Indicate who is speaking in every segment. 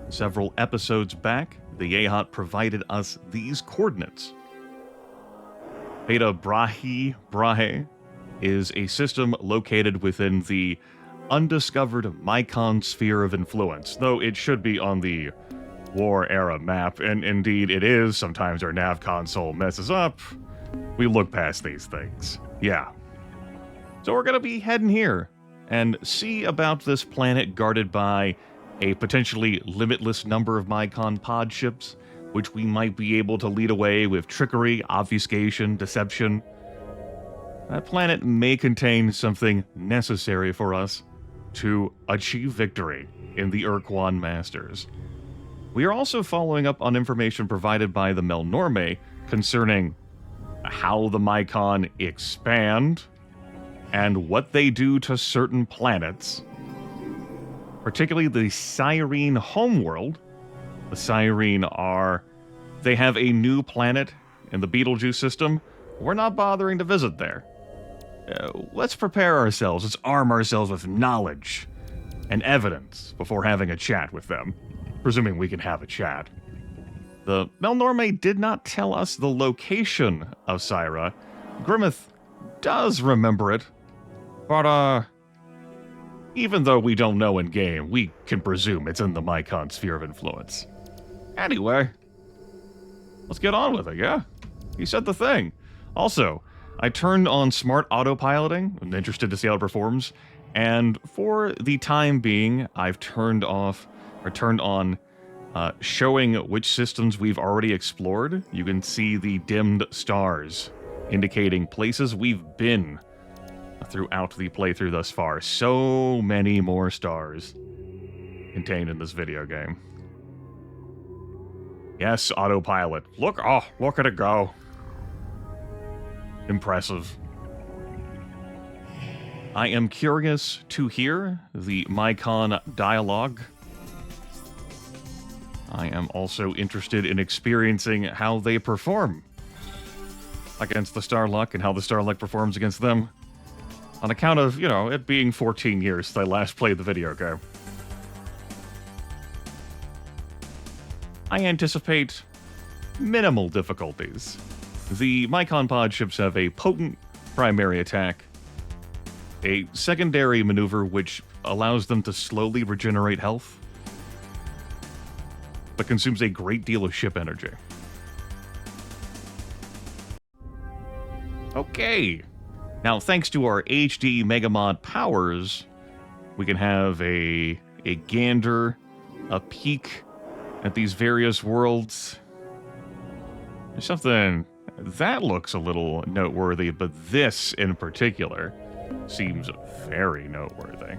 Speaker 1: Several episodes back, the Yehat provided us these coordinates. Beta Brahe is a system located within the undiscovered Mycon sphere of influence, though it should be on the war-era map, and indeed it is. Sometimes our nav console messes up. We look past these things. Yeah. So we're going to be heading here and see about this planet guarded by a potentially limitless number of Mycon pod ships, which we might be able to lead away with trickery, obfuscation, deception. That planet may contain something necessary for us to achieve victory in the Ur-Quan Masters. We are also following up on information provided by the Melnorme concerning how the Mycon expand and what they do to certain planets, particularly the Cyrene homeworld. The Cyrene they have a new planet in the Betelgeuse system. We're not bothering to visit there. Let's prepare ourselves, let's arm ourselves with knowledge and evidence before having a chat with them, presuming we can have a chat. The Melnorme did not tell us the location of Syra. Grimith does remember it, but even though we don't know in-game, we can presume it's in the Mycon sphere of influence. Anyway, let's get on with it, yeah? You said the thing. Also, I turned on smart autopiloting. I'm interested to see how it performs. And for the time being, I've turned on showing which systems we've already explored. You can see the dimmed stars, indicating places we've been throughout the playthrough thus far. So many more stars contained in this video game. Yes, autopilot. Look at it go. Impressive. I am curious to hear the Mycon dialogue. I am also interested in experiencing how they perform against the Starluck and how the Starluck performs against them. On account of, it being 14 years since I last played the video game. I anticipate minimal difficulties. The Mycon pod ships have a potent primary attack, a secondary maneuver which allows them to slowly regenerate health, but consumes a great deal of ship energy. Okay. Now, thanks to our HD MEGAMOD powers, we can have a gander, a peek at these various worlds. There's something that looks a little noteworthy, but this in particular seems very noteworthy.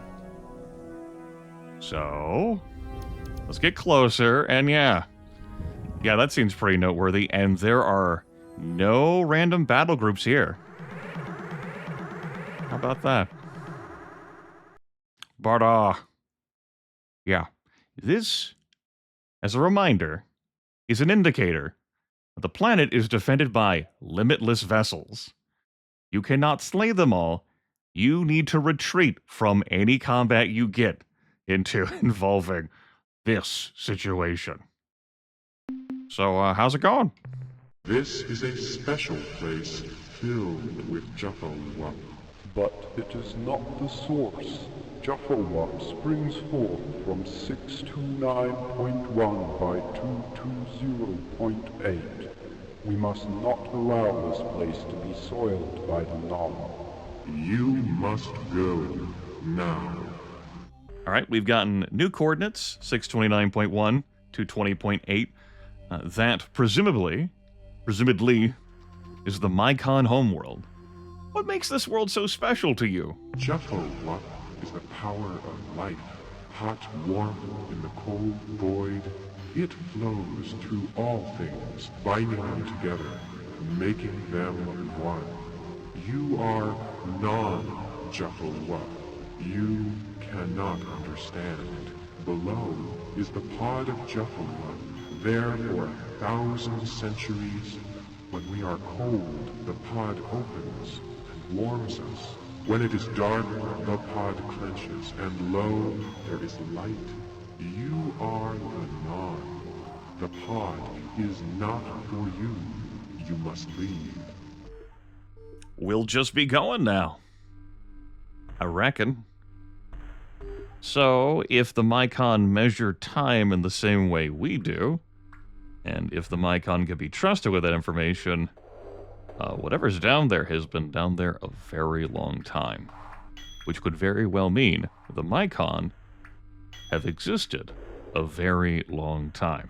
Speaker 1: So, let's get closer, and yeah, that seems pretty noteworthy, and there are no random battle groups here. How about that? But, yeah, this, as a reminder, is an indicator that the planet is defended by limitless vessels. You cannot slay them all. You need to retreat from any combat you get into involving this situation. So, how's it going?
Speaker 2: This is a special place filled with Juffawap.
Speaker 3: But it is not the source. Juffawap springs forth from 629.1 by 220.8. We must not allow this place to be soiled by the Nom.
Speaker 2: You must go now.
Speaker 1: Alright, we've gotten new coordinates, 629.1 to 20.8. That presumably, is the Mycon homeworld. What makes this world so special to you?
Speaker 2: Juffawap is the power of life, hot, warm, in the cold void. It flows through all things, binding them together, making them one. You are non-Juffawap. You cannot understand. Below is the pod of Juffawap. There for 1,000 centuries. When we are cold, the pod opens and warms us. When it is dark, the pod clenches, and lo, there is light. You are the The pod is not for you. You must leave.
Speaker 1: We'll just be going now, I reckon. So, if the Mycon measure time in the same way we do, and if the Mycon can be trusted with that information, whatever's down there has been down there a very long time, which could very well mean the Mycon have existed a very long time.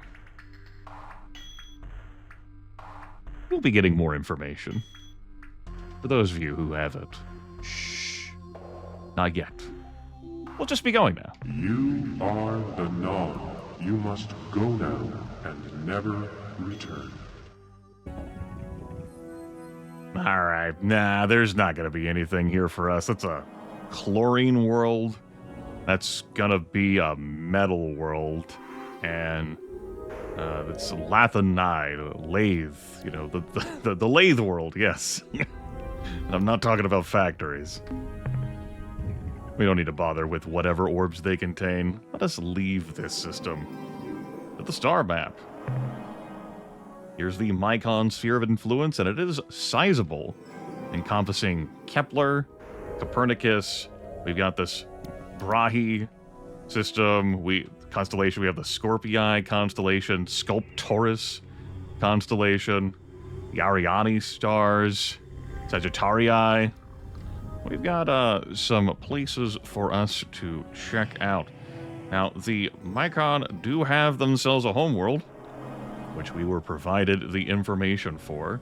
Speaker 1: We'll be getting more information. For those of you who haven't, shh, not yet. We'll just be going now.
Speaker 2: You are the Nom. You must go now and never return.
Speaker 1: Alright, nah, there's not gonna be anything here for us. That's a chlorine world. That's gonna be a metal world. And it's Lathanai, lathe, you know, the lathe world, yes. And I'm not talking about factories. We don't need to bother with whatever orbs they contain. Let us leave this system. To the star map. Here's the Mycon sphere of influence, and it is sizable, encompassing Kepler, Copernicus. We've got this Brahe system. Constellation. We have the Scorpii constellation, Sculptoris constellation, the Ariane stars, Sagittarii. We've got some places for us to check out. Now, the Mycon do have themselves a homeworld, which we were provided the information for.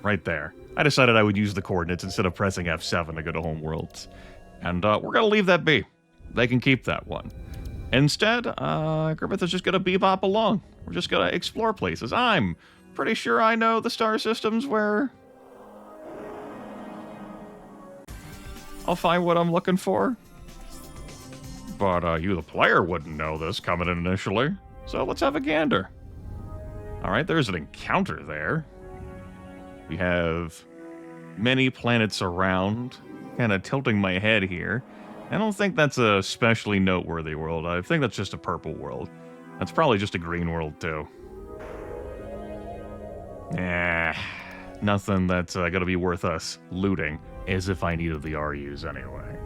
Speaker 1: Right there. I decided I would use the coordinates instead of pressing F7 to go to homeworlds. And we're going to leave that be. They can keep that one. Instead, Grimith is just going to bebop along. We're just going to explore places. I'm pretty sure I know the star systems where I'll find what I'm looking for. But you, the player, wouldn't know this coming in initially. So let's have a gander. Alright, there's an encounter there. We have many planets around. Kind of tilting my head here. I don't think that's a especially noteworthy world. I think that's just a purple world. That's probably just a green world, too. Nothing that's going to be worth us looting, as if I needed the RUs anyway.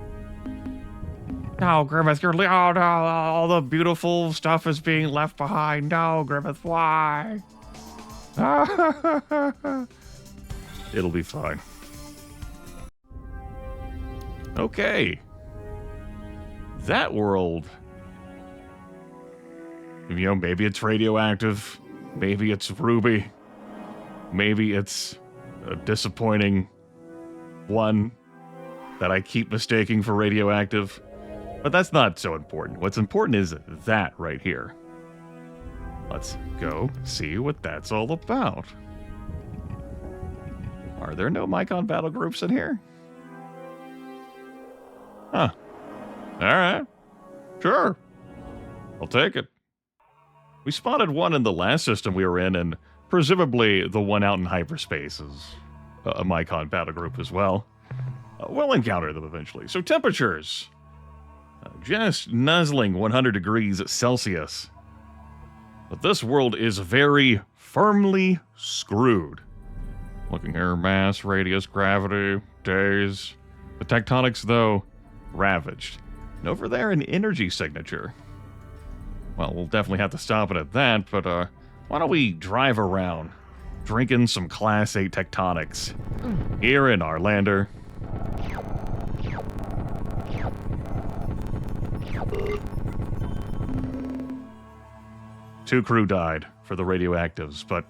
Speaker 1: No, Grimith, oh no, all the beautiful stuff is being left behind. No, Grimith, why? It'll be fine. Okay. That world, you know, maybe it's radioactive, maybe it's ruby, maybe it's a disappointing one that I keep mistaking for radioactive, but that's not so important. What's important is that right here. Let's go see what that's all about. Are there no Mycon battle groups in here? Huh. Alright. Sure. I'll take it. We spotted one in the last system we were in, and presumably the one out in hyperspace is a Mycon battle group as well. We'll encounter them eventually. So temperatures. Just nuzzling 100 degrees Celsius. But this world is very firmly screwed. Looking here, mass, radius, gravity, days. The tectonics, though, ravaged. And over there, an energy signature. Well, we'll definitely have to stop it at that, but why don't we drive around, drinking some Class 8 tectonics here in our lander. Two crew died for the radioactives, but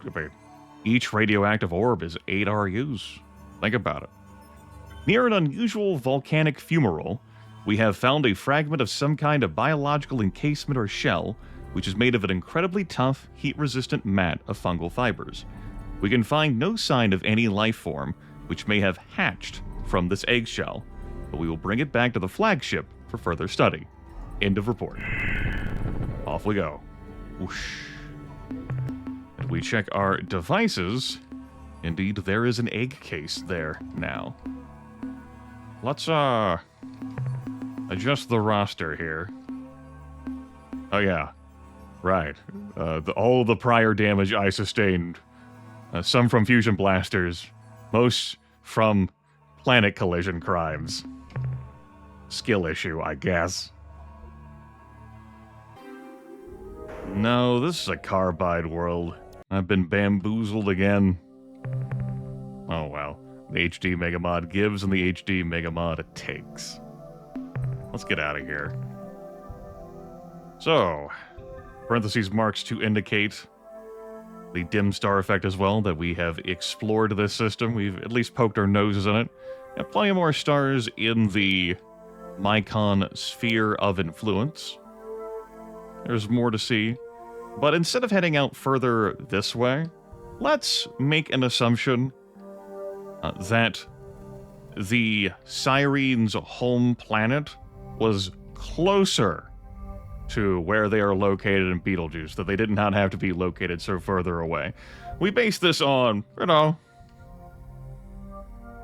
Speaker 1: each radioactive orb is 8 RUs. Think about it. Near an unusual volcanic fumarole, we have found a fragment of some kind of biological encasement or shell, which is made of an incredibly tough, heat-resistant mat of fungal fibers. We can find no sign of any life form which may have hatched from this eggshell, but we will bring it back to the flagship for further study. End of report. Off we go. Whoosh. And we check our devices. Indeed, there is an egg case there now. Let's, adjust the roster here. Oh yeah, Right. All the prior damage I sustained, some from fusion blasters, most from planet collision crimes. Skill issue, I guess. No, this is a carbide world. I've been bamboozled again. Oh well. The HD MEGAMOD gives and the HD MEGAMOD takes. Let's get out of here. So, parentheses marks to indicate the dim star effect as well, that we have explored this system. We've at least poked our noses in it. Got plenty more stars in the Mycon sphere of influence. There's more to see. But instead of heading out further this way, let's make an assumption that the Sirene's home planet was closer to where they are located in Betelgeuse, that they did not have to be located so further away. We base this on,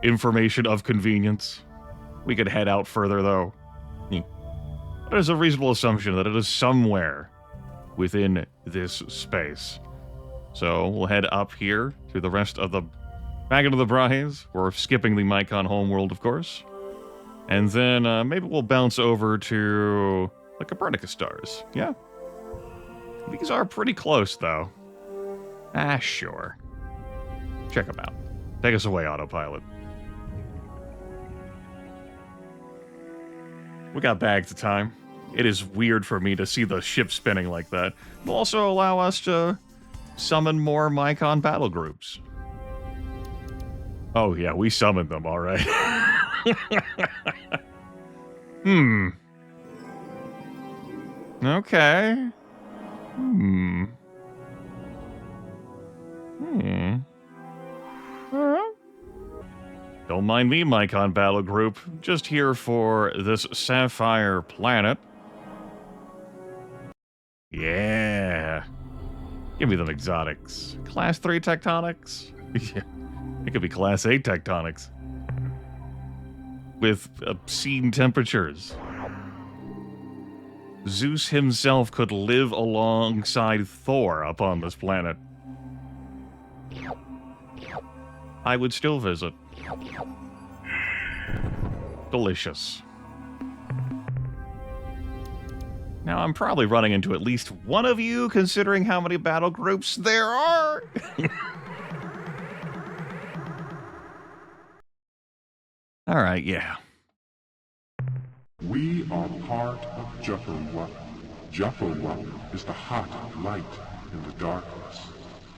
Speaker 1: information of convenience. We could head out further, though. There's a reasonable assumption that it is somewhere within this space. So we'll head up here through the rest of the... back into the Brahes. We're skipping the Mycon homeworld, of course. And then maybe we'll bounce over to the Copernicus stars. Yeah. These are pretty close, though. Ah, sure. Check them out. Take us away, autopilot. We got bags of time. It is weird for me to see the ship spinning like that. It'll also allow us to summon more Mycon battle groups. Oh yeah, we summoned them, alright. Okay. Don't mind me, Mycon battle group. Just here for this sapphire planet. Yeah. Give me them exotics. Class 3 tectonics? Yeah. It could be Class 8 tectonics. With obscene temperatures. Zeus himself could live alongside Thor upon this planet. I would still visit. Delicious. Now, I'm probably running into at least one of you, considering how many battle groups there are. Alright, yeah.
Speaker 2: We are part of Juffa. Juffa is the hot light in the darkness.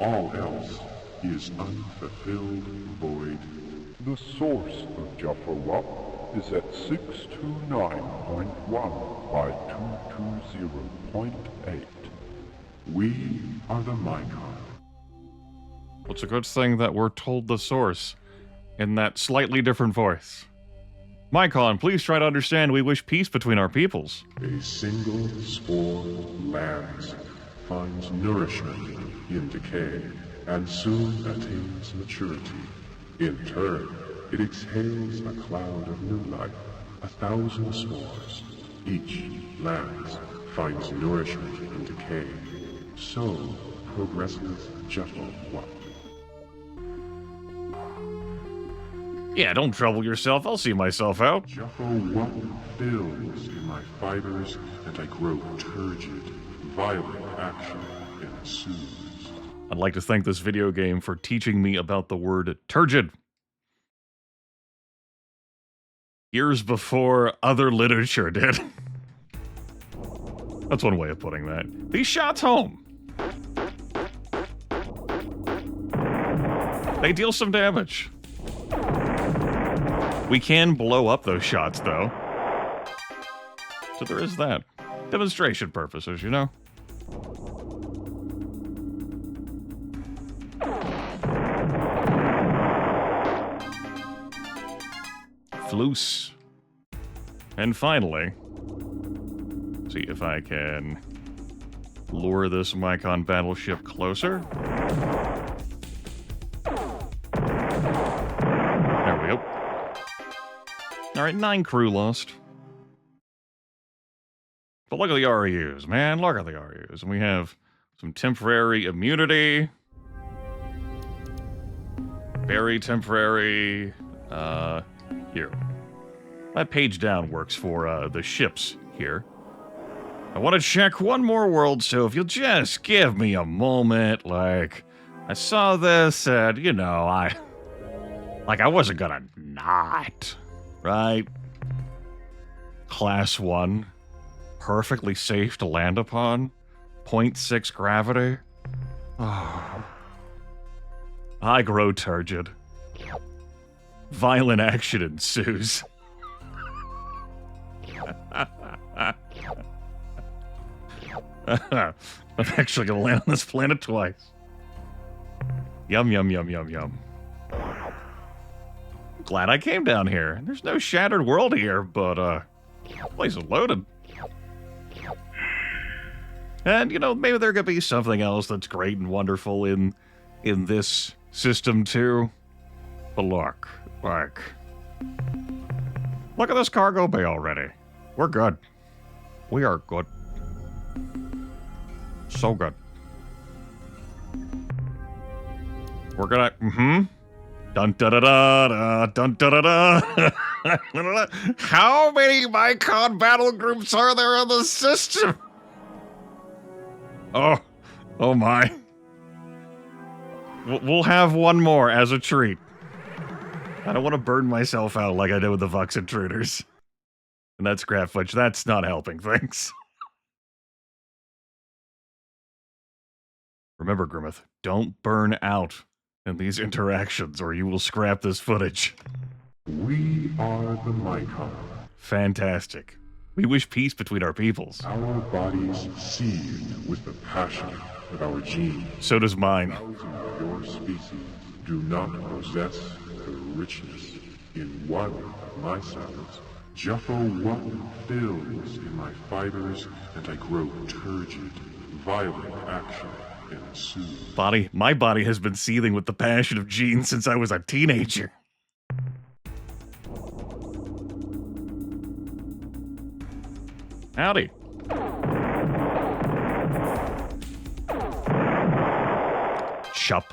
Speaker 2: All else is unfulfilled void.
Speaker 3: The source of Juffa is at 629.1 by 220.8.
Speaker 2: We are the Mycon.
Speaker 1: It's a good thing that we're told the source in that slightly different voice. Mycon, please try to understand we wish peace between our peoples.
Speaker 2: A single spore lands, finds nourishment in decay, and soon attains maturity. In turn, it exhales a cloud of new life, 1,000 spores. Each lands, finds nourishment in decay. So progresses Juffa.
Speaker 1: Yeah, don't trouble yourself. I'll see myself out.
Speaker 2: Juffa fills in my fibers, and I grow turgid. Violent action ensues.
Speaker 1: I'd like to thank this video game for teaching me about the word turgid. Years before other literature did. That's one way of putting that. These shots home. They deal some damage. We can blow up those shots, though. So there is that. Demonstration purposes, you know? Floose. And finally, see if I can lure this Mycon battleship closer. There we go. Alright, 9 crew lost. But look at the RUs, man. Look at the RUs. And we have some temporary immunity. Very temporary. Here. That page down works for the ships here. I want to check one more world, so if you'll just give me a moment, like, I saw this and, you know, I wasn't gonna not, right? Class 1. Perfectly safe to land upon. 0.6 gravity. Oh. I grow turgid. Violent action ensues. I'm actually gonna land on this planet twice. Yum, yum, yum, yum, yum. Glad I came down here. There's no shattered world here, but, the place is loaded. And, you know, maybe there could be something else that's great and wonderful in this system, too. But look, like... Look at this cargo bay already. We're good. We are good. So good. We're gonna... Dun da da da da dun da da da. How many Mycon battle groups are there in the system? Oh my. We'll have one more as a treat. I don't want to burn myself out like I did with the Vox Intruders. And that's crap fudge. That's not helping things. Remember, Grimith, don't burn out in these interactions or you will scrap this footage.
Speaker 2: We are the Mycon.
Speaker 1: Fantastic. We wish peace between our peoples.
Speaker 2: Our bodies seethe with the passion of our genes.
Speaker 1: So does mine.
Speaker 2: Thousands of your species do not possess the richness in one of my cells. Juffo-Wutton fills in my fibers, and I grow turgid. Violent action ensues.
Speaker 1: My body has been seething with the passion of genes since I was a teenager. Howdy. Chup.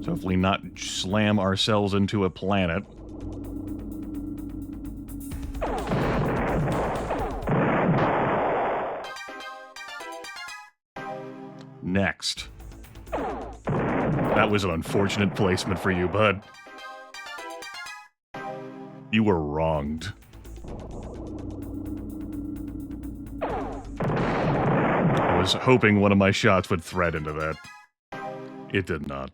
Speaker 1: So hopefully not slam ourselves into a planet. Next. That was an unfortunate placement for you, bud. You were wronged. I was hoping one of my shots would thread into that. It did not.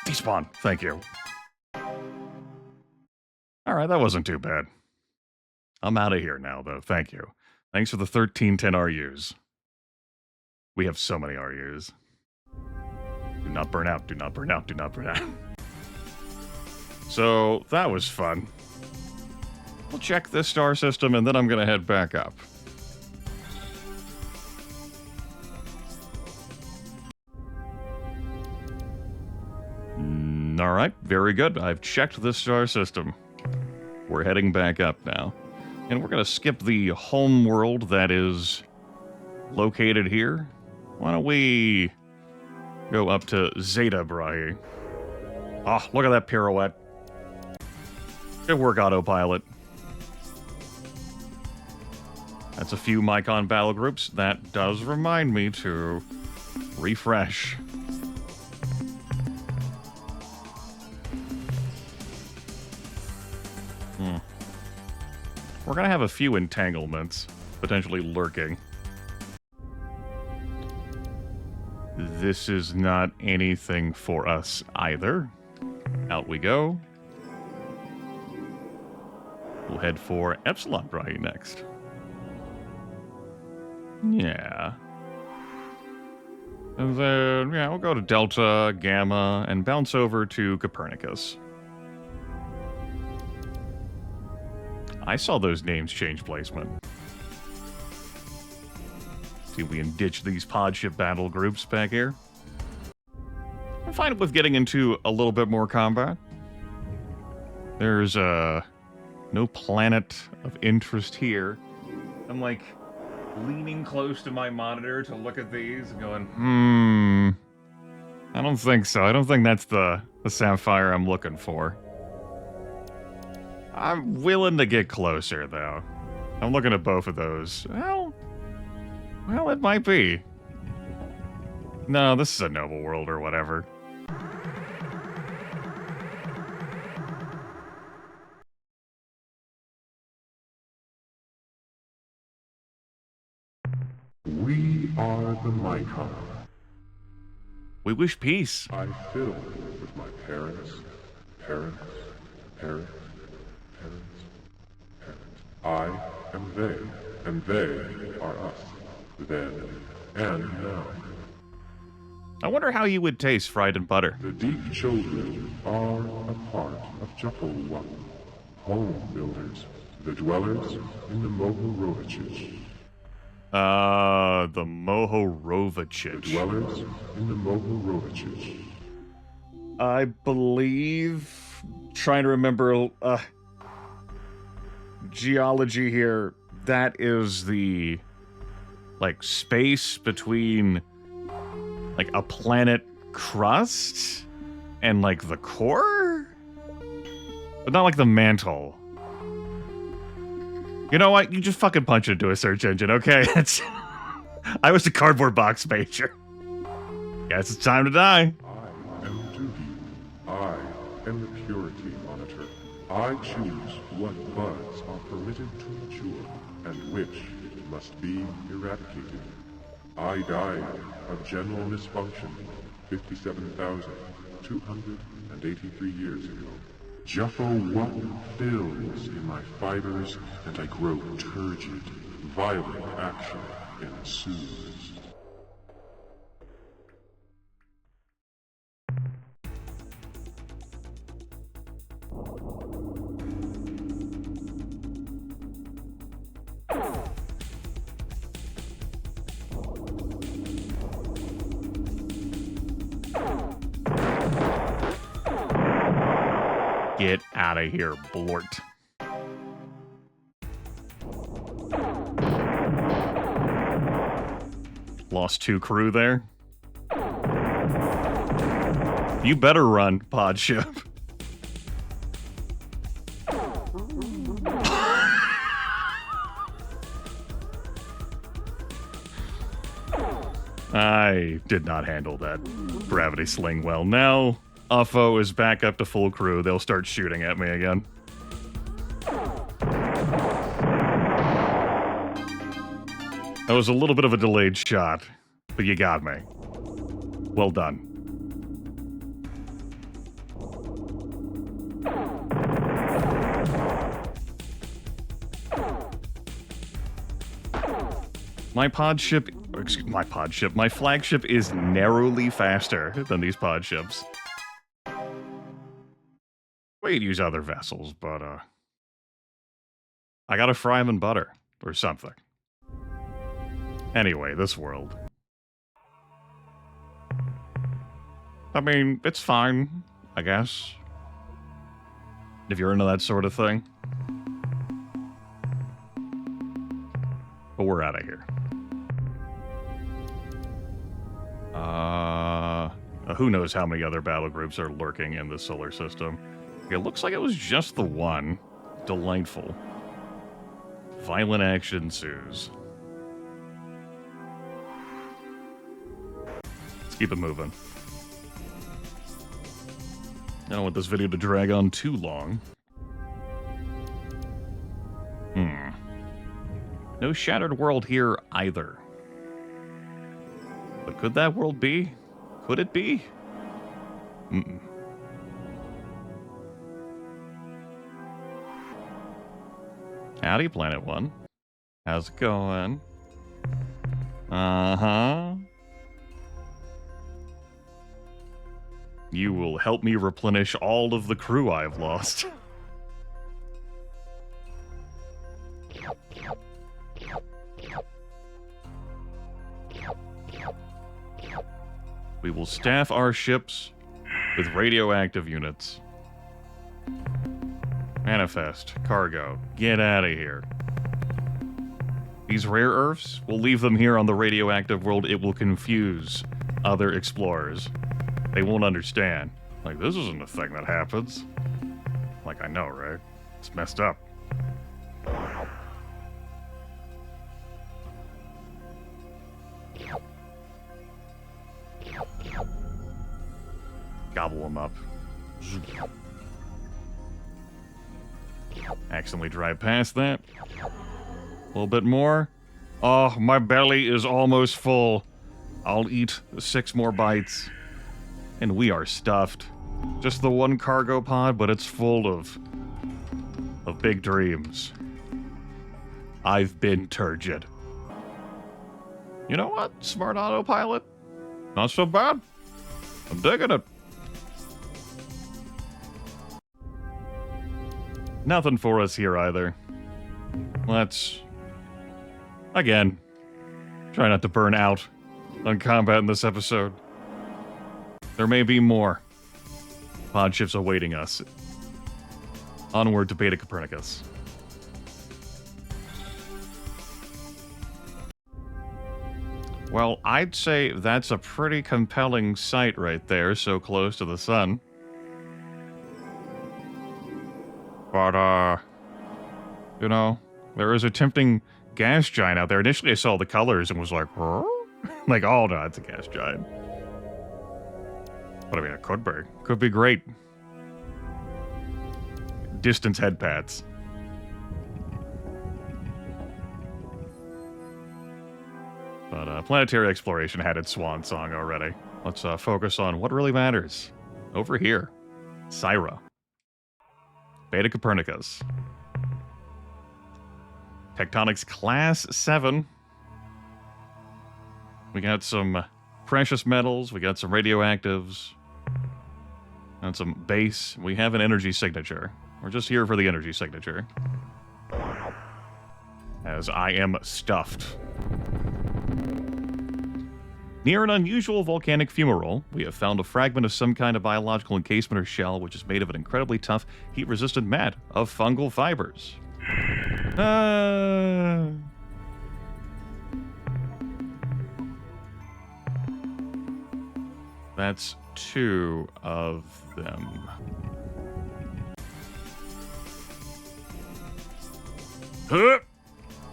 Speaker 1: Despawn. Thank you. Alright, that wasn't too bad. I'm out of here now, though. Thank you. Thanks for the 1310 RUs. We have so many RUs. Do not burn out, do not burn out, do not burn out. So, that was fun. We'll check this star system, and then I'm gonna head back up. Alright, very good. I've checked this star system. We're heading back up now. And we're gonna skip the home world that is located here. Why don't we go up to Zeta Brahe? Oh, look at that pirouette. Good work, autopilot. That's a few Mycon battle groups. That does remind me to refresh. We're gonna have a few entanglements, potentially lurking. This is not anything for us either. Out we go. We'll head for Epsilon Brahe next. Yeah. And then, yeah, we'll go to Delta, Gamma, and bounce over to Copernicus. I saw those names change placement. See if we can ditch these pod ship battle groups back here. I'm fine with getting into a little bit more combat. There's no planet of interest here. I'm like leaning close to my monitor to look at these and going, I don't think so. I don't think that's the sapphire I'm looking for. I'm willing to get closer, though. I'm looking at both of those. Well, it might be. No, this is a noble world or whatever.
Speaker 2: We are the Mycon.
Speaker 1: We wish peace.
Speaker 2: I fill with my parents, parents, parents, parents, parents. I am they, and they are us, then and now.
Speaker 1: I wonder how you would taste fried in butter.
Speaker 2: The deep children are a part of JFW, home builders, the dwellers in the Mohorovicic.
Speaker 1: The
Speaker 2: The
Speaker 1: Mohorovicic.
Speaker 2: dwellers in the Mohorovicic.
Speaker 1: I believe, trying to remember, geology here, that is the, like, space between, like, a planet crust and, like, the core? But not, like, the mantle. You know what? You just fucking punch it into a search engine, okay? I was a cardboard box major. Guess it's time to die.
Speaker 2: I am duty. I am the purity monitor. I choose what buds are permitted to mature and which must be eradicated. I died of general misfunction 57,283 years ago. JFW fills in my fibers, and I grow turgid. Violent action ensues.
Speaker 1: Get out of here, Blort. Lost 2 crew there. You better run, pod ship. I did not handle that gravity sling well. Now, UFO is back up to full crew. They'll start shooting at me again. That was a little bit of a delayed shot, but you got me. Well done. My flagship is narrowly faster than these pod ships. We'd use other vessels, but, I gotta fry them in butter, or something. Anyway, this world. I mean, it's fine, I guess. If you're into that sort of thing. But we're out of here. Who knows how many other battle groups are lurking in the solar system. It looks like it was just the one. Delightful. Violent action ensues. Let's keep it moving. I don't want this video to drag on too long. No shattered world here either. But could that world be? Could it be? Howdy, Planet One. How's it going? You will help me replenish all of the crew I've lost. We will staff our ships with radioactive units. Manifest. Cargo. Get out of here. These rare earths, we'll leave them here on the radioactive world. It will confuse other explorers. They won't understand. Like, this isn't a thing that happens. Like, I know, right? It's messed up. Gobble them up. Accidentally drive past that. A little bit more. Oh, my belly is almost full. I'll eat 6 more bites. And we are stuffed. Just the one cargo pod, but it's full of big dreams. I've been turgid. You know what? Smart autopilot. Not so bad. I'm digging it. Nothing for us here either. Let's, again, try not to burn out on combat in this episode. There may be more pod ships awaiting us. Onward to Beta Copernicus. Well, I'd say that's a pretty compelling sight right there, so close to the sun. But, you know, there is a tempting gas giant out there. Initially, I saw the colors and was like, huh? Like, oh, no, it's a gas giant. But I mean, it could be. Could be great. Distance head pats. But planetary exploration had its swan song already. Let's focus on what really matters. Over here. Syra. Beta Copernicus. Tectonics Class 7. We got some precious metals. We got some radioactives. And some base. We have an energy signature. We're just here for the energy signature. As I am stuffed. Near an unusual volcanic fumarole, we have found a fragment of some kind of biological encasement or shell, which is made of an incredibly tough, heat-resistant mat of fungal fibers. That's 2 of them.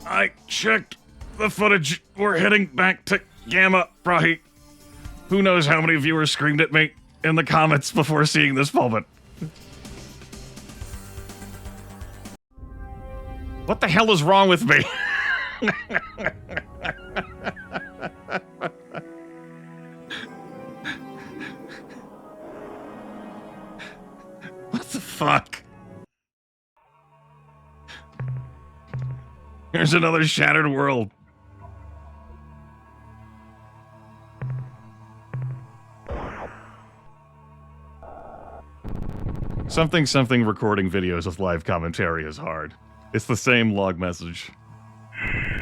Speaker 1: I checked the footage. We're heading back to Gamma, Brahi. Who knows how many viewers screamed at me in the comments before seeing this pulpit. What the hell is wrong with me? What the fuck? Here's another shattered world. Something recording videos with live commentary is hard. It's the same log message.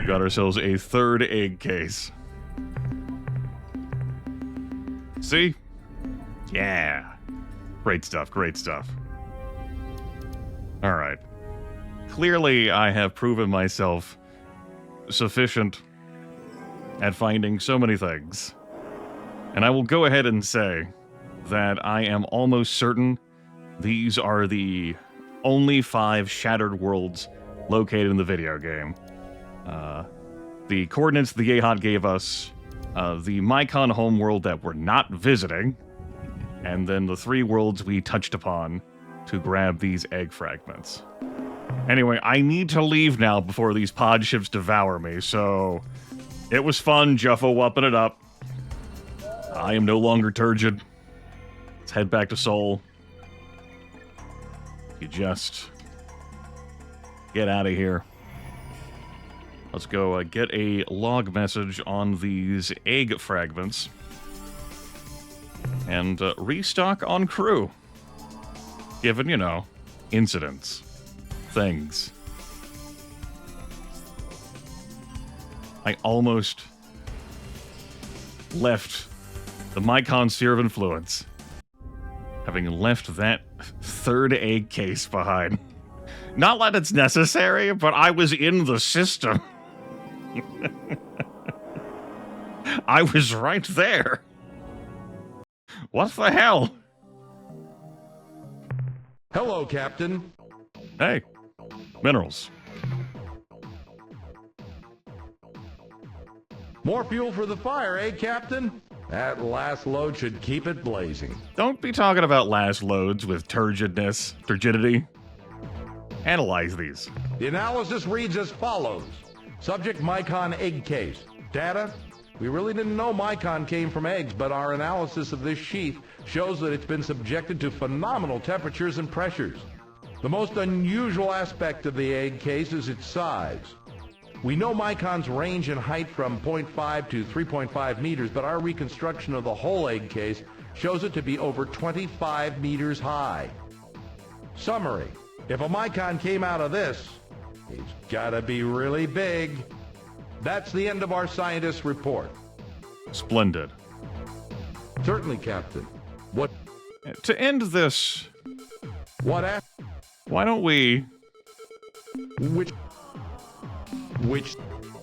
Speaker 1: Got ourselves a 3rd egg case. See? Yeah. Great stuff, great stuff. Alright. Clearly, I have proven myself sufficient at finding so many things. And I will go ahead and say that I am almost certain these are the only 5 shattered worlds located in the video game. The coordinates the AHOT gave us, the Mycon homeworld that we're not visiting, and then the 3 worlds we touched upon to grab these egg fragments. Anyway, I need to leave now before these pod ships devour me, so it was fun Juffo-wupping it up. I am no longer turgid. Let's head back to Seoul. You just get out of here. Let's go get a log message on these egg fragments and restock on crew. Given, you know, incidents, things. I almost left The Mycon sphere of influence. Having left that third egg case behind. Not that it's necessary, but I was in the system. I was right there. What the hell?
Speaker 4: Hello, Captain.
Speaker 1: Hey, minerals.
Speaker 4: More fuel for the fire, eh, Captain? That last load should keep it blazing.
Speaker 1: Don't be talking about last loads with turgidity. Analyze these.
Speaker 4: The analysis reads as follows. Subject Mycon egg case. Data? We really didn't know Mycon came from eggs, but our analysis of this sheath shows that it's been subjected to phenomenal temperatures and pressures. The most unusual aspect of the egg case is its size. We know Mycon's range in height from 0.5 to 3.5 meters, but our reconstruction of the whole egg case shows it to be over 25 meters high. Summary. If a Mycon came out of this, it's gotta be really big. That's the end of our scientist's report.
Speaker 1: Splendid.
Speaker 4: Certainly, Captain. What?
Speaker 1: To end this,
Speaker 4: What?
Speaker 1: why don't we
Speaker 4: Which?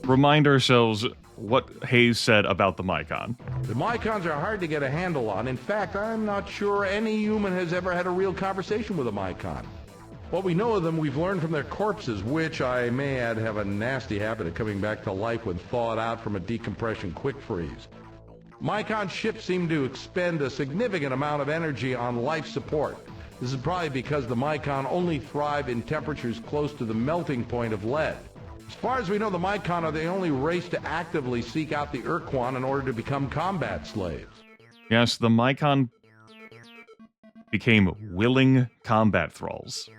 Speaker 1: remind ourselves what Hayes said about the Mycon?
Speaker 4: The Mycons are hard to get a handle on. In fact, I'm not sure any human has ever had a real conversation with a Mycon. What we know of them, we've learned from their corpses, which, I may add, have a nasty habit of coming back to life when thawed out from a decompression quick freeze. Mycon ships seem to expend a significant amount of energy on life support. This is probably because the Mycon only thrive in temperatures close to the melting point of lead. As far as we know, the Mycon are the only race to actively seek out the Ur-Quan in order to become combat slaves.
Speaker 1: Yes, the Mycon became willing combat thralls.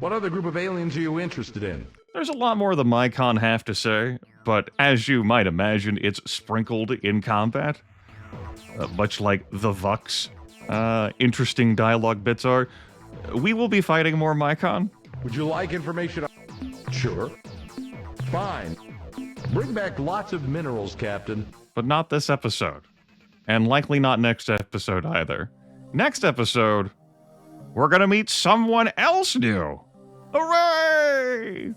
Speaker 4: What other group of aliens are you interested in?
Speaker 1: There's a lot more the Mycon have to say, but as you might imagine, it's sprinkled in combat. Much like the Vux. Interesting dialogue bits are. We will be fighting more Mycon.
Speaker 4: Would you like information? Sure. Fine. Bring back lots of minerals, Captain.
Speaker 1: But not this episode. And likely not next episode either. Next episode, we're gonna meet someone else new. Hooray!